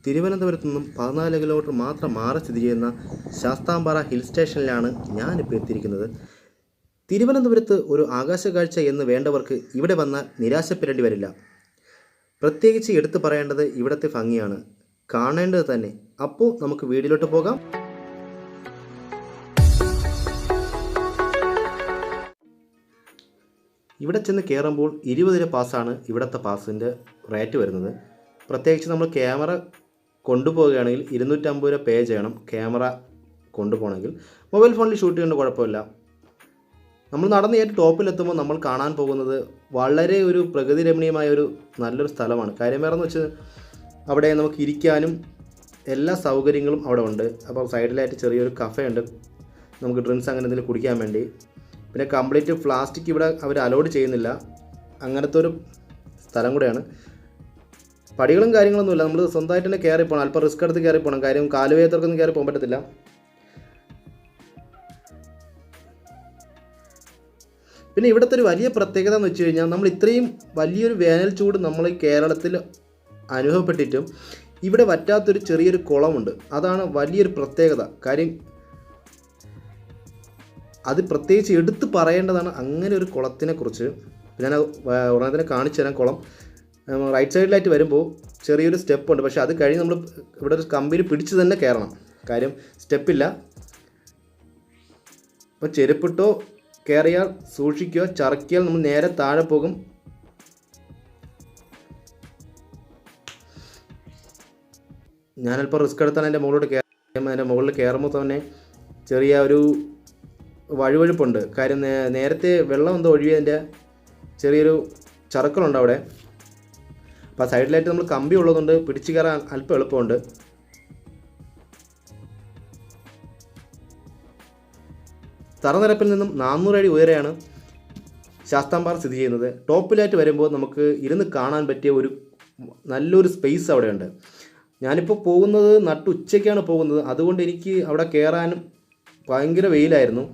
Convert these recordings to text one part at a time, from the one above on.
തിരുവനന്തപുരത്തു നിന്നും 14 കിലോമീറ്റർ മാത്രം മാറി സ്ഥിതി ചെയ്യുന്ന ശാസ്താംപാറ ഹിൽ സ്റ്റേഷനിലാണ് ഞാനിപ്പോൾ എത്തിയിരിക്കുന്നത്. തിരുവനന്തപുരത്ത് ഒരു ആകാശക്കാഴ്ച എന്ന് വേണ്ടവർക്ക് ഇവിടെ വന്നാൽ നിരാശപ്പെടേണ്ടി വരില്ല. പ്രത്യേകിച്ച് എടുത്തു പറയേണ്ടത് ഇവിടുത്തെ ഭംഗിയാണ്, കാണേണ്ടത് തന്നെ. അപ്പോൾ നമുക്ക് വീഡിയോയിലോട്ട് പോകാം. ഇവിടെ ചെന്ന് കയറുമ്പോൾ 20 രൂപ പാസ്സാണ് ഇവിടുത്തെ പാസിൻ്റെ റേറ്റ് വരുന്നത്. പ്രത്യേകിച്ച് നമ്മൾ ക്യാമറ കൊണ്ടുപോവുകയാണെങ്കിൽ 250 രൂപ പേ ചെയ്യണം. ക്യാമറ കൊണ്ടുപോകണമെങ്കിൽ മൊബൈൽ ഫോണിൽ ഷൂട്ട് ചെയ്യേണ്ട കുഴപ്പമില്ല. നമ്മൾ നടന്ന് ഏറ്റവും ടോപ്പിലെത്തുമ്പോൾ നമ്മൾ കാണാൻ പോകുന്നത് വളരെ ഒരു പ്രകൃതി രമണീയമായ ഒരു നല്ലൊരു സ്ഥലമാണ്. കാര്യം വേറെന്ന് വെച്ചാൽ അവിടെ നമുക്ക് ഇരിക്കാനും എല്ലാ സൗകര്യങ്ങളും അവിടെ ഉണ്ട്. അപ്പോൾ സൈഡിലായിട്ട് ചെറിയൊരു കഫേ ഉണ്ട്, നമുക്ക് ഡ്രിങ്ക്സ് അങ്ങനെ എന്തെങ്കിലും കുടിക്കാൻ വേണ്ടി. പിന്നെ കംപ്ലീറ്റ് പ്ലാസ്റ്റിക് ഇവിടെ അവർ അലോഡ് ചെയ്യുന്നില്ല, അങ്ങനത്തെ ഒരു സ്ഥലം കൂടെയാണ്. പടികളും കാര്യങ്ങളൊന്നുമില്ല, നമ്മൾ സ്വന്തമായിട്ട് തന്നെ കയറി പോകണം. അല്പം റിസ്ക് എടുത്ത് കയറി പോകണം, കാര്യം കാലുവേദർക്കൊന്നും കയറി പോകാൻ പറ്റത്തില്ല. പിന്നെ ഇവിടുത്തെ ഒരു വലിയ പ്രത്യേകത എന്ന് വെച്ച് കഴിഞ്ഞാൽ, നമ്മൾ ഇത്രയും വലിയൊരു വേനൽ ചൂട് നമ്മൾ ഈ കേരളത്തിൽ അനുഭവപ്പെട്ടിട്ടും ഇവിടെ വറ്റാത്തൊരു ചെറിയൊരു കുളമുണ്ട്. അതാണ് വലിയൊരു പ്രത്യേകത. കാര്യം അത് പ്രത്യേകിച്ച് എടുത്ത് പറയേണ്ടതാണ് അങ്ങനെ ഒരു കുളത്തിനെ കുറിച്ച്. ഞാൻ ഉടനെ തന്നെ കാണിച്ചു തരാം. കുളം റൈറ്റ് സൈഡിലായിട്ട് വരുമ്പോൾ ചെറിയൊരു സ്റ്റെപ്പ് ഉണ്ട്, പക്ഷേ അത് കഴിഞ്ഞ് നമ്മൾ ഇവിടെ ഒരു കമ്പിയിൽ പിടിച്ച് തന്നെ കയറണം. കാര്യം സ്റ്റെപ്പില്ല. അപ്പോൾ ചെരുപ്പിട്ടോ കയറിയാൽ സൂക്ഷിക്കുക, ചറക്കിയാൽ നമ്മൾ നേരെ താഴെ പോകും. ഞാനല്പം റിസ്ക് എടുത്താണ് എൻ്റെ മുകളിലോട്ട് കയറുമ്പോൾ. എൻ്റെ മുകളിൽ കയറുമ്പോൾ തന്നെ ചെറിയ ഒരു വഴുവഴുപ്പുണ്ട്. കാര്യം നേരത്തെ വെള്ളം എന്തോ ഒഴുകിയതിൻ്റെ ചെറിയൊരു ചറുക്കലുണ്ട് അവിടെ. അപ്പോൾ സൈഡിലായിട്ട് നമ്മൾ കമ്പി ഉള്ളതുകൊണ്ട് പിടിച്ച് കയറാൻ അല്പം എളുപ്പമുണ്ട്. തറനിരപ്പിൽ നിന്നും 400 അടി ഉയരെയാണ് ശാസ്താംപാറ സ്ഥിതി ചെയ്യുന്നത്. ടോപ്പിലായിട്ട് വരുമ്പോൾ നമുക്ക് ഇരുന്ന് കാണാൻ പറ്റിയ ഒരു നല്ലൊരു സ്പേസ് അവിടെയുണ്ട്. ഞാനിപ്പോൾ പോകുന്നത് നട്ടുച്ചയ്ക്കാണ് പോകുന്നത്, അതുകൊണ്ട് എനിക്ക് അവിടെ കയറാനും ഭയങ്കര വെയിലായിരുന്നു.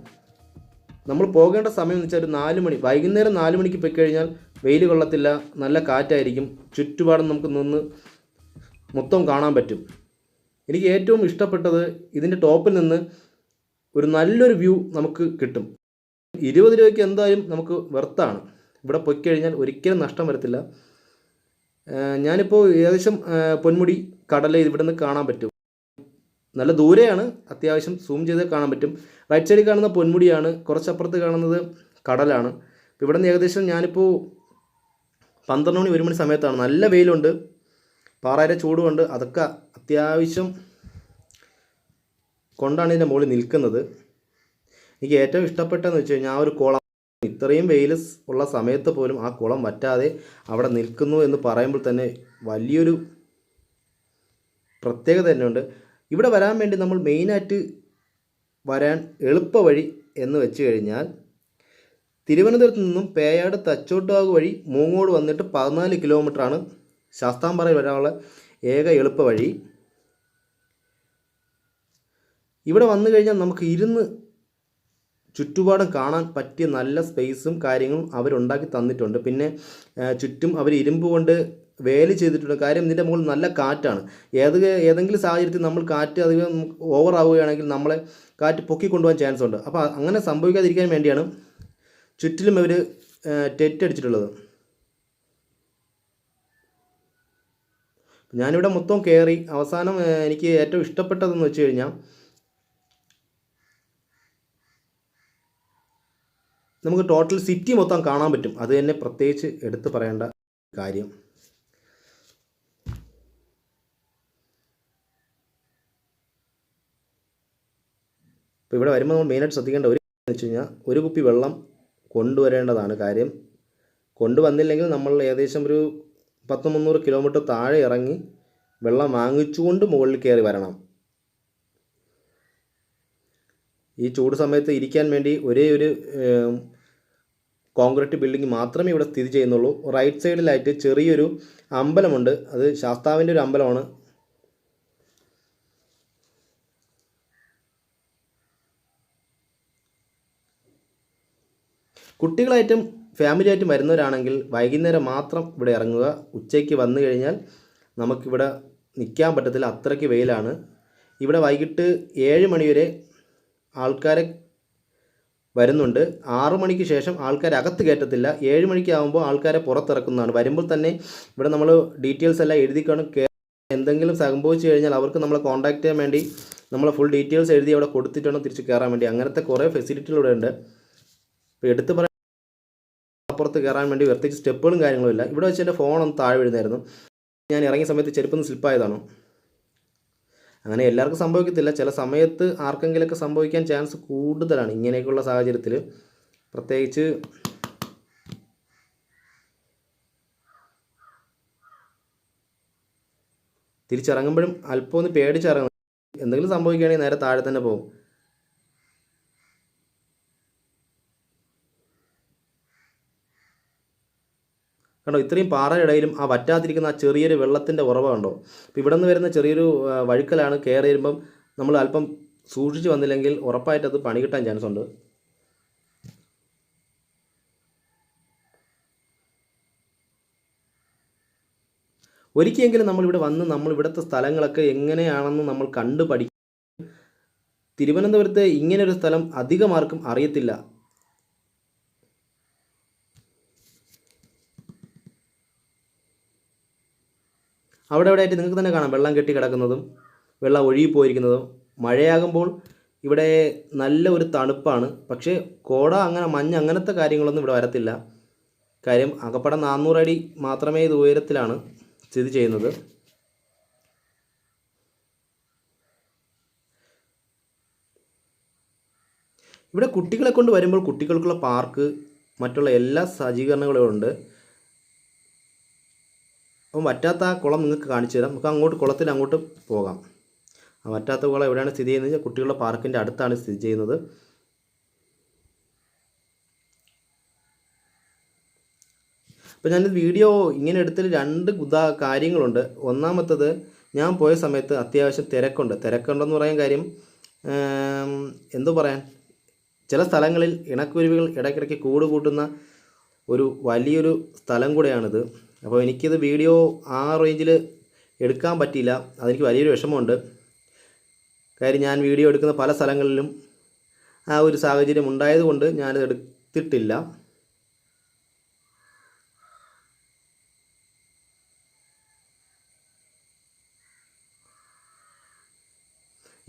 നമ്മൾ പോകേണ്ട സമയം എന്ന് വെച്ചാൽ ഒരു 4 മണി, വൈകുന്നേരം 4 മണിക്ക് പോയി കഴിഞ്ഞാൽ വെയിൽ കൊള്ളത്തില്ല, നല്ല കാറ്റായിരിക്കും, ചുറ്റുപാടും നമുക്ക് നിന്ന് മൊത്തം കാണാൻ പറ്റും. എനിക്ക് ഏറ്റവും ഇഷ്ടപ്പെട്ടത് ഇതിൻ്റെ ടോപ്പിൽ നിന്ന് ഒരു നല്ലൊരു വ്യൂ നമുക്ക് കിട്ടും. 20 രൂപയ്ക്ക് എന്തായാലും നമുക്ക് വെർത്താണ്. ഇവിടെ പോയി കഴിഞ്ഞാൽ ഒരിക്കലും നഷ്ടം വരത്തില്ല. ഞാനിപ്പോൾ ഏകദേശം പൊന്മുടി കടൽ ഇവിടെ നിന്ന് കാണാൻ പറ്റും. നല്ല ദൂരെയാണ്, അത്യാവശ്യം സൂം ചെയ്ത് കാണാൻ പറ്റും. റൈറ്റ് സൈഡിൽ കാണുന്ന പൊന്മുടിയാണ്, കുറച്ചപ്പുറത്ത് കാണുന്നത് കടലാണ്. ഇവിടെ നിന്ന് ഏകദേശം ഞാനിപ്പോൾ 12 മണി 1 മണി സമയത്താണ്. നല്ല വെയിലുണ്ട്, പാറയുടെ ചൂടുമുണ്ട്. അതൊക്കെ അത്യാവശ്യം കൊണ്ടാണ് ഇതിൻ്റെ മുകളിൽ നിൽക്കുന്നത്. എനിക്ക് ഏറ്റവും ഇഷ്ടപ്പെട്ടതെന്ന് വെച്ച് കഴിഞ്ഞാൽ ആ ഒരു കുളം, ഇത്രയും വെയിൽ ഉള്ള സമയത്ത് പോലും ആ കുളം വറ്റാതെ അവിടെ നിൽക്കുന്നു എന്ന് പറയുമ്പോൾ തന്നെ വലിയൊരു പ്രത്യേകത തന്നെയുണ്ട്. ഇവിടെ വരാൻ വേണ്ടി നമ്മൾ മെയിനായിട്ട് വരാൻ എളുപ്പ വഴി എന്ന് വെച്ച് കഴിഞ്ഞാൽ തിരുവനന്തപുരത്ത് നിന്നും പേയാട് തച്ചോട്ടുകാവ് വഴി മൂങ്ങോട് വന്നിട്ട് 14 കിലോമീറ്ററാണ് ശാസ്താംപാറയിൽ വരാനുള്ള ഏക എളുപ്പ വഴി. ഇവിടെ വന്നു കഴിഞ്ഞാൽ നമുക്ക് ഇരുന്ന് ചുറ്റുപാടും കാണാൻ പറ്റിയ നല്ല സ്പേസും കാര്യങ്ങളും അവരുണ്ടാക്കി തന്നിട്ടുണ്ട്. പിന്നെ ചുറ്റും അവർ ഇരുമ്പ് കൊണ്ട് വേലി ചെയ്തിട്ടുണ്ട്. കാര്യം ഇതിൻ്റെ മുകളിൽ നല്ല കാറ്റാണ്. ഏതെങ്കിലും സാഹചര്യത്തിൽ നമ്മൾ കാറ്റ് അധികം ഓവർ ആവുകയാണെങ്കിൽ നമ്മളെ കാറ്റ് പൊക്കിക്കൊണ്ടുപോകാൻ ചാൻസ് ഉണ്ട്. അപ്പോൾ അങ്ങനെ സംഭവിക്കാതിരിക്കാൻ വേണ്ടിയാണ് ചുറ്റിലും അവർ ടെറ്റ് അടിച്ചിട്ടുള്ളത്. ഞാനിവിടെ മൊത്തം കയറി അവസാനം എനിക്ക് ഏറ്റവും ഇഷ്ടപ്പെട്ടതെന്ന് വെച്ച് കഴിഞ്ഞാൽ നമുക്ക് ടോട്ടൽ സിറ്റി മൊത്തം കാണാൻ പറ്റും. അത് തന്നെ പ്രത്യേകിച്ച് എടുത്തു പറയേണ്ട കാര്യം. ഇപ്പോൾ ഇവിടെ വരുമ്പോൾ നമ്മൾ മെയിനായിട്ട് ശ്രദ്ധിക്കേണ്ട ഒരു എന്ന് വെച്ച് കഴിഞ്ഞാൽ ഒരു കുപ്പി വെള്ളം കൊണ്ടുവരേണ്ടതാണ്. കാര്യം കൊണ്ടുവന്നില്ലെങ്കിൽ നമ്മൾ ഏകദേശം ഒരു 100-300 കിലോമീറ്റർ താഴെ ഇറങ്ങി വെള്ളം വാങ്ങിച്ചുകൊണ്ട് മുകളിൽ കയറി വരണം. ഈ ചൂട് സമയത്ത് ഇരിക്കാൻ വേണ്ടി ഒരേ ഒരു കോൺക്രീറ്റ് ബിൽഡിംഗ് മാത്രമേ ഇവിടെ സ്ഥിതി ചെയ്യുന്നുള്ളൂ. റൈറ്റ് സൈഡിലായിട്ട് ചെറിയൊരു അമ്പലമുണ്ട്, അത് ശാസ്താവിൻ്റെ ഒരു അമ്പലമാണ്. കുട്ടികളായിട്ടും ഫാമിലി ആയിട്ടും വരുന്നവരാണെങ്കിൽ വൈകുന്നേരം മാത്രം ഇവിടെ ഇറങ്ങുക. ഉച്ചയ്ക്ക് വന്നു കഴിഞ്ഞാൽ നമുക്കിവിടെ നിൽക്കാൻ പറ്റത്തില്ല, അത്രയ്ക്ക് വെയിലാണ്. ഇവിടെ വൈകിട്ട് 7 മണി വരെ ആൾക്കാരെ വരുന്നുണ്ട്. 6 മണിക്ക് ശേഷം ആൾക്കാരെ അകത്ത് കയറ്റത്തില്ല. 7 മണിക്ക് ആകുമ്പോൾ ആൾക്കാരെ പുറത്തിറക്കുന്നതാണ്. വരുമ്പോൾ തന്നെ ഇവിടെ നമ്മൾ ഡീറ്റെയിൽസ് എല്ലാം എഴുതിക്കണം. എന്തെങ്കിലും സംഭവിച്ചു കഴിഞ്ഞാൽ അവർക്ക് നമ്മളെ കോൺടാക്ട് ചെയ്യാൻ വേണ്ടി നമ്മളെ ഫുൾ ഡീറ്റെയിൽസ് എഴുതി അവിടെ കൊടുത്തിട്ടാണ് തിരിച്ച് കയറാൻ വേണ്ടി. അങ്ങനത്തെ കുറേ ഫെസിലിറ്റികൾ ഉണ്ട്. ഇപ്പോൾ എടുത്ത് പറയാൻ അപ്പുറത്ത് കയറാൻ വേണ്ടി പ്രത്യേകിച്ച് സ്റ്റെപ്പുകളും കാര്യങ്ങളും ഇല്ല. ഇവിടെ വെച്ച് എൻ്റെ ഫോണൊന്ന് താഴെ വീഴുന്നായിരുന്നു. ഞാൻ ഇറങ്ങിയ സമയത്ത് ചെരുപ്പൊന്ന് സ്ലിപ്പായതാണോ. അങ്ങനെ എല്ലാവർക്കും സംഭവിക്കത്തില്ല, ചില സമയത്ത് ആർക്കെങ്കിലുമൊക്കെ സംഭവിക്കാൻ ചാൻസ് കൂടുതലാണ് ഇങ്ങനെയൊക്കെയുള്ള സാഹചര്യത്തിൽ. പ്രത്യേകിച്ച് തിരിച്ചിറങ്ങുമ്പോഴും അല്പം ഒന്ന് പേടിച്ചിറങ്ങും. എന്തെങ്കിലും സംഭവിക്കുകയാണെങ്കിൽ നേരെ താഴെ തന്നെ പോകും. കണ്ടോ, ഇത്രയും പാറയിടയിലും ആ വറ്റാതിരിക്കുന്ന ആ ചെറിയൊരു വെള്ളത്തിൻ്റെ ഉറവ കണ്ടോ. അപ്പോൾ ഇവിടെ നിന്ന് വരുന്ന ചെറിയൊരു വഴുക്കലാണ്. കയറി വരുമ്പം നമ്മൾ അല്പം സൂക്ഷിച്ച് വന്നില്ലെങ്കിൽ ഉറപ്പായിട്ട് അത് പണി കിട്ടാൻ ചാൻസ് ഉണ്ട്. ഒരിക്കലെങ്കിലും നമ്മളിവിടെ വന്ന് ഇവിടുത്തെ സ്ഥലങ്ങളൊക്കെ എങ്ങനെയാണെന്ന് നമ്മൾ കണ്ടു പഠിക്കും. തിരുവനന്തപുരത്ത് ഇങ്ങനൊരു സ്ഥലം അധികം ആർക്കും അറിയത്തില്ല. അവിടെ ആയിട്ട് നിങ്ങൾക്ക് തന്നെ കാണാം വെള്ളം കെട്ടി കിടക്കുന്നതും വെള്ളം ഒഴുകി പോയിരിക്കുന്നതും. മഴയാകുമ്പോൾ ഇവിടെ നല്ല ഒരു തണുപ്പാണ്. പക്ഷേ കോട അങ്ങനെ മഞ്ഞ് അങ്ങനത്തെ കാര്യങ്ങളൊന്നും ഇവിടെ വരത്തില്ല. കാര്യം അകപ്പടം 400 അടി മാത്രമേ ഇത് ഉയരത്തിലാണ് സ്ഥിതി ചെയ്യുന്നത്. ഇവിടെ കുട്ടികളെ കൊണ്ട് വരുമ്പോൾ കുട്ടികൾക്കുള്ള പാർക്ക്, മറ്റുള്ള എല്ലാ സജ്ജീകരണങ്ങളും ഉണ്ട്. അപ്പം വറ്റാത്ത ആ കുളം നിങ്ങൾക്ക് കാണിച്ചു തരാം. നമുക്ക് അങ്ങോട്ട് കുളത്തിൽ അങ്ങോട്ട് പോകാം. ആ വറ്റാത്ത കുളം എവിടെയാണ് സ്ഥിതി ചെയ്യുന്നത്? കുട്ടികളുടെ പാർക്കിൻ്റെ അടുത്താണ് സ്ഥിതി ചെയ്യുന്നത്. അപ്പോൾ ഞാൻ വീഡിയോ ഇങ്ങനെ എടുത്തതിൽ 2 കാര്യങ്ങളുണ്ട്. ഒന്നാമത്തത്, ഞാൻ പോയ സമയത്ത് അത്യാവശ്യം തിരക്കുണ്ടെന്ന് പറയാൻ കാര്യം എന്തോ പറയാൻ, ചില സ്ഥലങ്ങളിൽ ഇണക്കുരുവികൾ ഇടയ്ക്കിടയ്ക്ക് കൂട് കൂട്ടുന്ന ഒരു വലിയൊരു സ്ഥലം കൂടെയാണിത്. അപ്പോൾ എനിക്കിത് വീഡിയോ ആ റേഞ്ചിൽ എടുക്കാൻ പറ്റിയില്ല. അതെനിക്ക് വലിയൊരു വിഷമമുണ്ട്. കാര്യം ഞാൻ വീഡിയോ എടുക്കുന്ന പല സ്ഥലങ്ങളിലും ആ ഒരു സാഹചര്യം ഉണ്ടായതുകൊണ്ട് ഞാനത് എടുത്തിട്ടില്ല.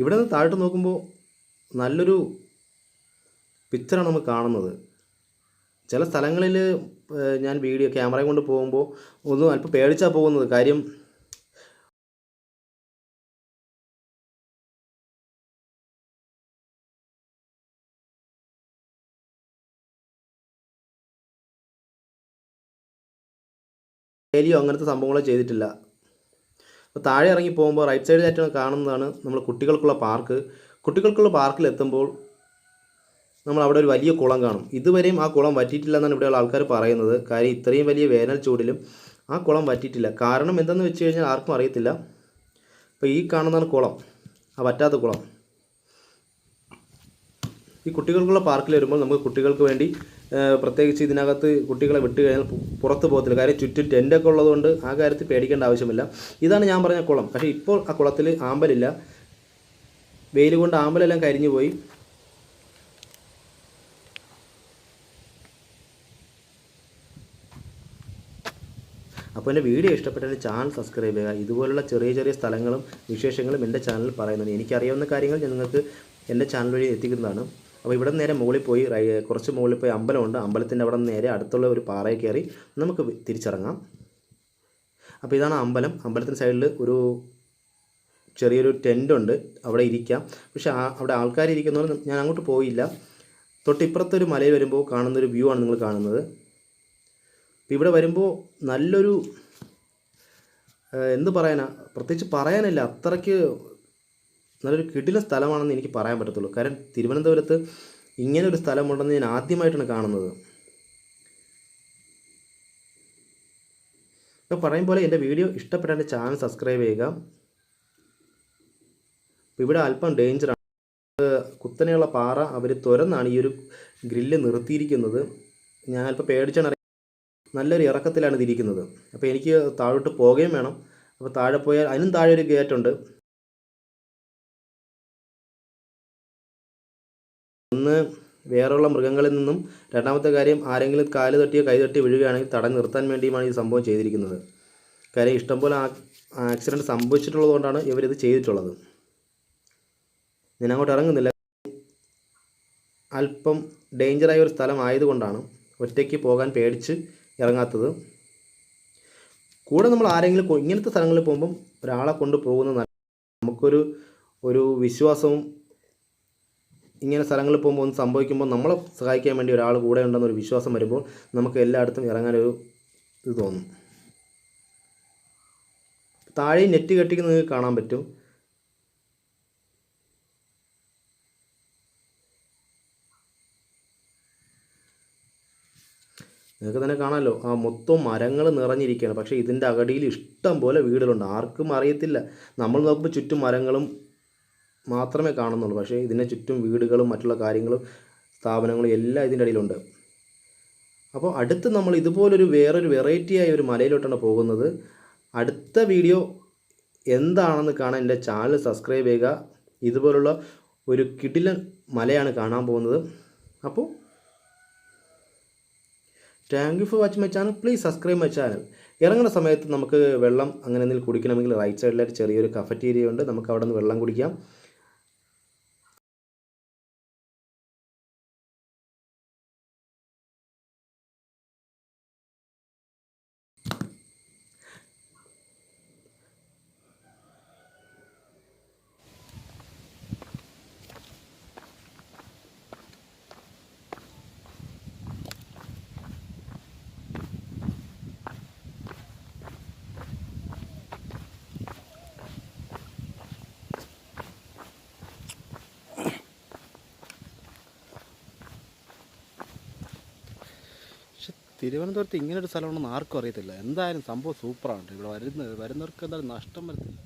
ഇവിടെ നിന്ന് താഴോട്ട് നോക്കുമ്പോൾ നല്ലൊരു പിക്ചറാണ് നമ്മൾ കാണുന്നത്. ചില സ്ഥലങ്ങളിൽ ഞാൻ വീഡിയോ ക്യാമറയും കൊണ്ട് പോകുമ്പോൾ ഒന്നും അല്പം പേടിച്ചാണ് പോകുന്നത്. കാര്യം വേലിയോ അങ്ങനത്തെ സംഭവങ്ങളോ ചെയ്തിട്ടില്ല. അപ്പോൾ താഴെ ഇറങ്ങി പോകുമ്പോൾ റൈറ്റ് സൈഡിലായിട്ട് കാണുന്നതാണ് നമ്മൾ കുട്ടികൾക്കുള്ള പാർക്ക്. കുട്ടികൾക്കുള്ള പാർക്കിലെത്തുമ്പോൾ നമ്മൾ അവിടെ ഒരു വലിയ കുളം കാണും. ഇതുവരെയും ആ കുളം വറ്റിയിട്ടില്ല എന്നാണ് ഇവിടെയുള്ള ആൾക്കാർ പറയുന്നത്. കാര്യം ഇത്രയും വലിയ വേനൽ ചൂടിലും ആ കുളം വറ്റിയിട്ടില്ല. കാരണം എന്തെന്ന് വെച്ച് കഴിഞ്ഞാൽ ആർക്കും അറിയത്തില്ല. അപ്പോൾ ഈ കാണുന്നതാണ് കുളം, ആ വറ്റാത്ത കുളം. ഈ കുട്ടികൾക്കുള്ള പാർക്കിൽ വരുമ്പോൾ നമുക്ക് കുട്ടികൾക്ക് വേണ്ടി പ്രത്യേകിച്ച് ഇതിനകത്ത് കുട്ടികളെ വിട്ട് കഴിഞ്ഞാൽ പുറത്ത് പോകത്തില്ല. കാര്യം ചുറ്റും ടെൻ്റൊക്കെ ഉള്ളതുകൊണ്ട് ആ കാര്യത്തിൽ പേടിക്കേണ്ട ആവശ്യമില്ല. ഇതാണ് ഞാൻ പറഞ്ഞ കുളം. പക്ഷേ ഇപ്പോൾ ആ കുളത്തിൽ ആമ്പലില്ല. വെയിൽ കൊണ്ട് ആമ്പലെല്ലാം കരിഞ്ഞു പോയി. അപ്പോൾ എൻ്റെ വീഡിയോ ഇഷ്ടപ്പെട്ടാൽ ചാനൽ സബ്സ്ക്രൈബ് ചെയ്യുക. ഇതുപോലുള്ള ചെറിയ ചെറിയ സ്ഥലങ്ങളും വിശേഷങ്ങളും എൻ്റെ ചാനലിൽ പറയുന്നുണ്ട്. എനിക്കറിയാവുന്ന കാര്യങ്ങൾ ഞാൻ നിങ്ങൾക്ക് എൻ്റെ ചാനൽ വഴി എത്തിക്കുന്നതാണ്. അപ്പോൾ ഇവിടെ നേരെ മുകളിൽ പോയി കുറച്ച് മുകളിൽ പോയി അമ്പലമുണ്ട്. അമ്പലത്തിൻ്റെ അവിടെ നിന്ന് നേരെ അടുത്തുള്ള ഒരു പാറയിൽ കയറി നമുക്ക് തിരിച്ചിറങ്ങാം. അപ്പോൾ ഇതാണ് അമ്പലം. അമ്പലത്തിൻ്റെ സൈഡിൽ ഒരു ചെറിയൊരു ടെൻ്റുണ്ട്, അവിടെ ഇരിക്കാം. പക്ഷേ അവിടെ ആൾക്കാരിരിക്കുന്നതുകൊണ്ട് ഞാൻ അങ്ങോട്ട് പോയില്ല. തൊട്ടിപ്പുറത്തൊരു മലയിൽ വരുമ്പോൾ കാണുന്നൊരു വ്യൂ ആണ് നിങ്ങൾ കാണുന്നത്. അപ്പോൾ ഇവിടെ വരുമ്പോൾ നല്ലൊരു എന്ത് പറയാനാ, പ്രത്യേകിച്ച് പറയാനില്ല, അത്രയ്ക്ക് നല്ലൊരു കിടിലൻ സ്ഥലമാണെന്ന് എനിക്ക് പറയാൻ പറ്റത്തുള്ളൂ. കാരണം തിരുവനന്തപുരത്ത് ഇങ്ങനൊരു സ്ഥലമുണ്ടെന്ന് ഞാൻ ആദ്യമായിട്ടാണ് കാണുന്നത്. അപ്പോൾ പറയും പോലെ എൻ്റെ വീഡിയോ ഇഷ്ടപ്പെട്ടാൽ ചാനൽ സബ്സ്ക്രൈബ് ചെയ്യുക. അപ്പോൾ ഇവിടെ അല്പം ഡേഞ്ചറാണ്. കുത്തനെയുള്ള പാറ അവർ തുരന്നാണ് ഈ ഒരു ഗ്രില്ല് നിർത്തിയിരിക്കുന്നത്. ഞാൻ അല്പം പേടിച്ചാണ്. നല്ലൊരു ഇറക്കത്തിലാണ് ഇതിരിക്കുന്നത്. അപ്പോൾ എനിക്ക് താഴോട്ട് പോവുകയും വേണം. അപ്പോൾ താഴെ പോയാൽ അതിനും താഴെ ഒരു ഗേറ്റുണ്ട്. ഒന്ന് വേറെയുള്ള മൃഗങ്ങളിൽ നിന്നും, രണ്ടാമത്തെ കാര്യം ആരെങ്കിലും കാല് തട്ടിയോ കൈ തട്ടിയോ വീഴുകയാണെങ്കിൽ തടഞ്ഞു നിർത്താൻ വേണ്ടിയുമാണ് ഈ സംഭവം ചെയ്തിരിക്കുന്നത്. കാര്യം ഇഷ്ടംപോലെ ആക്സിഡൻറ്റ് സംഭവിച്ചിട്ടുള്ളത് കൊണ്ടാണ് ഇവരിത് ചെയ്തിട്ടുള്ളത്. ഞാൻ അങ്ങോട്ട് ഇറങ്ങുന്നില്ല, അല്പം ഡേഞ്ചറായ ഒരു സ്ഥലം ആയതുകൊണ്ടാണ് ഒറ്റയ്ക്ക് പോകാൻ പേടിച്ച് ഇറങ്ങാത്തത്. കൂടെ നമ്മൾ ആരെങ്കിലും ഇങ്ങനത്തെ സ്ഥലങ്ങളിൽ പോകുമ്പം ഒരാളെ കൊണ്ട് പോകുന്നത് നമുക്കൊരു വിശ്വാസവും, ഇങ്ങനെ സ്ഥലങ്ങളിൽ പോകുമ്പോൾ ഒന്ന് സംഭവിക്കുമ്പോൾ നമ്മളെ സഹായിക്കാൻ വേണ്ടി ഒരാൾ കൂടെ ഉണ്ടെന്നൊരു വിശ്വാസം വരുമ്പോൾ നമുക്ക് എല്ലായിടത്തും ഇറങ്ങാനൊരു ഇത് തോന്നും. താഴെ നെറ്റ് കെട്ടിക്കുന്നത് കാണാൻ പറ്റും. നിങ്ങൾക്ക് തന്നെ കാണാമല്ലോ, ആ മൊത്തം മരങ്ങൾ നിറഞ്ഞിരിക്കുകയാണ്. പക്ഷേ ഇതിൻ്റെ അകടിയിൽ ഇഷ്ടം പോലെ വീടുകളുണ്ട്. ആർക്കും അറിയത്തില്ല. നമ്മൾ നോക്കുമ്പോൾ ചുറ്റും മരങ്ങളും മാത്രമേ കാണുന്നുള്ളൂ. പക്ഷേ ഇതിനെ ചുറ്റും വീടുകളും മറ്റുള്ള കാര്യങ്ങളും സ്ഥാപനങ്ങളും എല്ലാം ഇതിൻ്റെ ഇടയിലുണ്ട്. അപ്പോൾ അടുത്ത് നമ്മൾ ഇതുപോലൊരു വേറൊരു വെറൈറ്റിയായ ഒരു മലയിലോട്ടാണ് പോകുന്നത്. അടുത്ത വീഡിയോ എന്താണെന്ന് കാണാൻ എൻ്റെ ചാനൽ സബ്സ്ക്രൈബ് ചെയ്യുക. ഇതുപോലുള്ള ഒരു കിടിലൻ മലയാണ് കാണാൻ പോകുന്നത്. അപ്പോൾ thank you for watching my channel. Please subscribe my channel. ഇറങ്ങുന്ന സമയത്ത് നമുക്ക് വെള്ളം അങ്ങനെ എന്തെങ്കിലും കുടിക്കണമെങ്കിൽ റൈറ്റ് സൈഡിലായിട്ട് ചെറിയൊരു കഫറ്റീരിയ ഉണ്ട്. നമുക്ക് അവിടെ നിന്ന് വെള്ളം കുടിക്കാം. തിരുവനന്തപുരത്ത് ഇങ്ങനൊരു സ്ഥലമുണ്ടെന്ന് ആർക്കും അറിയത്തില്ല. എന്തായാലും സംഭവം സൂപ്പറാണ്. ഇവിടെ വരുന്നവർക്ക് എന്തായാലും നഷ്ടം വരത്തില്ല.